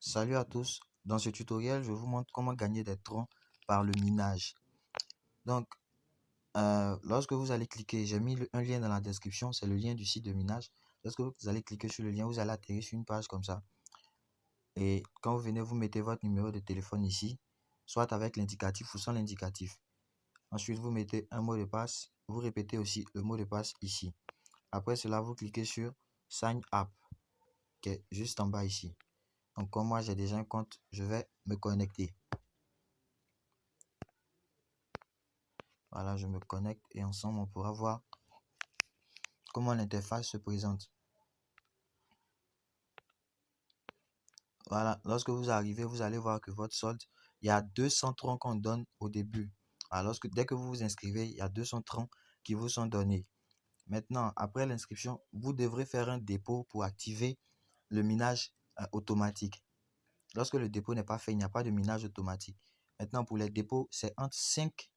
Salut à tous, dans ce tutoriel, je vous montre comment gagner des troncs par le minage. Donc, lorsque vous allez cliquer, j'ai mis un lien dans la description, c'est le lien du site de minage. Lorsque vous allez cliquer sur le lien, vous allez atterrir sur une page comme ça. Et quand vous venez, vous mettez votre numéro de téléphone ici, soit avec l'indicatif ou sans l'indicatif. Ensuite, vous mettez un mot de passe, vous répétez aussi le mot de passe ici. Après cela, vous cliquez sur Sign Up, qui est juste en bas ici. Donc, comme moi, j'ai déjà un compte, je vais me connecter. Voilà, je me connecte et ensemble, on pourra voir comment l'interface se présente. Voilà, lorsque vous arrivez, vous allez voir que votre solde, il y a 200 troncs qu'on donne au début. Alors, dès que vous vous inscrivez, il y a 200 troncs qui vous sont donnés. Maintenant, après l'inscription, vous devrez faire un dépôt pour activer le minage automatique. Lorsque le dépôt n'est pas fait, il n'y a pas de minage automatique. Maintenant, pour les dépôts, c'est entre 5,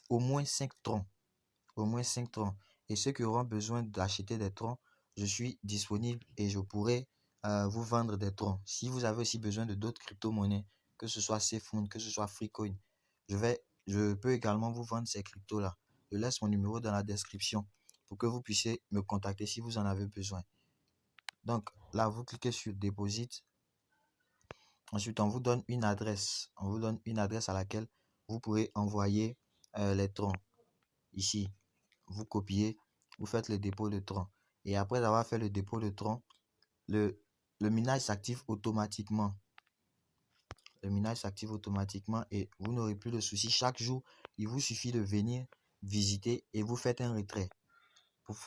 au moins 5 troncs. Au moins 5 troncs. Et ceux qui auront besoin d'acheter des troncs, je suis disponible et je pourrai vous vendre des troncs. Si vous avez aussi besoin de d'autres crypto-monnaies, que ce soit Cfund, que ce soit Freecoin, je peux également vous vendre ces cryptos-là. Je laisse mon numéro dans la description pour que vous puissiez me contacter si vous en avez besoin. Donc là, vous cliquez sur Deposit. Ensuite, on vous donne une adresse. On vous donne une adresse à laquelle vous pourrez envoyer les troncs. Ici, vous copiez, vous faites le dépôt de troncs. Et après avoir fait le dépôt de troncs, le minage s'active automatiquement. Le minage s'active automatiquement et vous n'aurez plus de soucis. Chaque jour, il vous suffit de venir visiter et vous faites un retrait.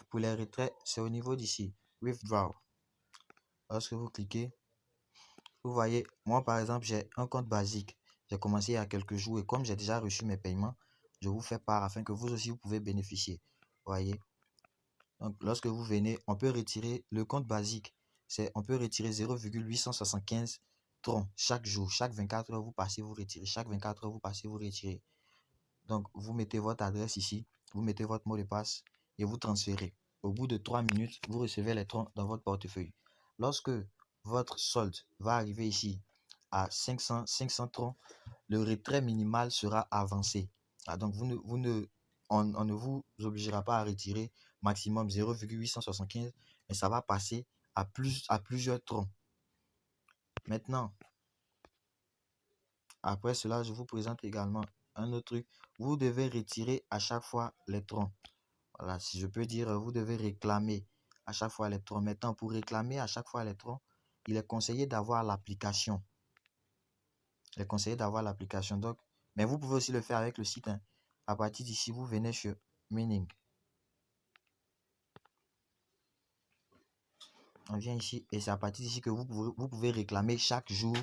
Pour les retraits, c'est au niveau d'ici, Withdraw. Lorsque vous cliquez, vous voyez, moi par exemple, j'ai un compte basique. J'ai commencé il y a quelques jours et comme j'ai déjà reçu mes paiements, je vous fais part afin que vous aussi, vous pouvez bénéficier. Vous voyez. Donc, lorsque vous venez, on peut retirer le compte basique. On peut retirer 0,875 troncs chaque jour. Chaque 24 heures, vous passez, vous retirez. Chaque 24 heures, vous passez, vous retirez. Donc, vous mettez votre adresse ici, vous mettez votre mot de passe et vous transférez. Au bout de 3 minutes, vous recevez les troncs dans votre portefeuille. Lorsque votre solde va arriver ici à 500 troncs, le retrait minimal sera avancé. Donc, on ne vous obligera pas à retirer maximum 0,875, mais ça va passer à plusieurs troncs. Maintenant, après cela, je vous présente également un autre truc. Vous devez retirer à chaque fois les troncs. Voilà, si je peux dire, vous devez réclamer à chaque fois les troncs. Maintenant, pour réclamer à chaque fois les troncs, il est conseillé d'avoir l'application. Il est conseillé d'avoir l'application. Donc, mais vous pouvez aussi le faire avec le site. À partir d'ici, vous venez sur Mining. On vient ici et c'est à partir d'ici que vous pouvez réclamer chaque jour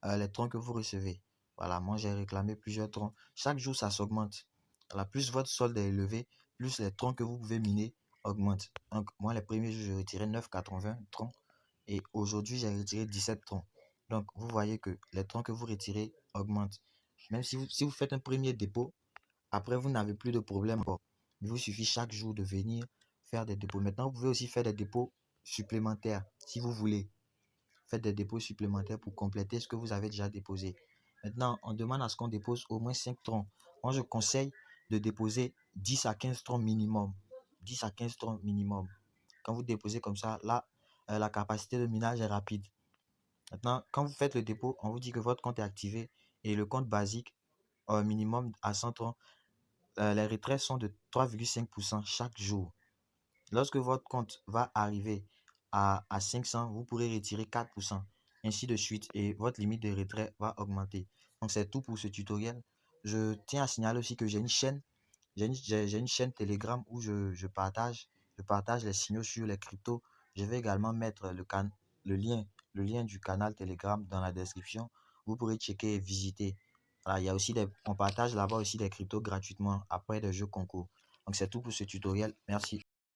les troncs que vous recevez. Voilà, moi j'ai réclamé plusieurs troncs. Chaque jour, ça s'augmente. Plus votre solde est élevé, plus les troncs que vous pouvez miner augmentent. Donc, moi, les premiers jours, je retirais 9,80 troncs et aujourd'hui, j'ai retiré 17 troncs. Donc, vous voyez que les troncs que vous retirez augmentent. Même si vous faites un premier dépôt, après, vous n'avez plus de problème. Il vous suffit chaque jour de venir faire des dépôts. Maintenant, vous pouvez aussi faire des dépôts supplémentaires si vous voulez. Faites des dépôts supplémentaires pour compléter ce que vous avez déjà déposé. Maintenant, on demande à ce qu'on dépose au moins 5 troncs. Moi, je conseille de déposer 10 à 15 troncs minimum. 10 à 15 troncs minimum. Quand vous déposez comme ça, là, la capacité de minage est rapide. Maintenant, quand vous faites le dépôt, on vous dit que votre compte est activé et le compte basique, minimum à 100 troncs, les retraits sont de 3,5% chaque jour. Lorsque votre compte va arriver à 500, vous pourrez retirer 4%, ainsi de suite, et votre limite de retrait va augmenter. Donc, c'est tout pour ce tutoriel. Je tiens à signaler aussi que j'ai une chaîne, j'ai une chaîne Telegram où je partage les signaux sur les cryptos. Je vais également mettre le lien du canal Telegram dans la description. Vous pourrez checker et visiter. Voilà, il y a aussi on partage là-bas aussi des cryptos gratuitement après des jeux concours. Donc, c'est tout pour ce tutoriel. Merci.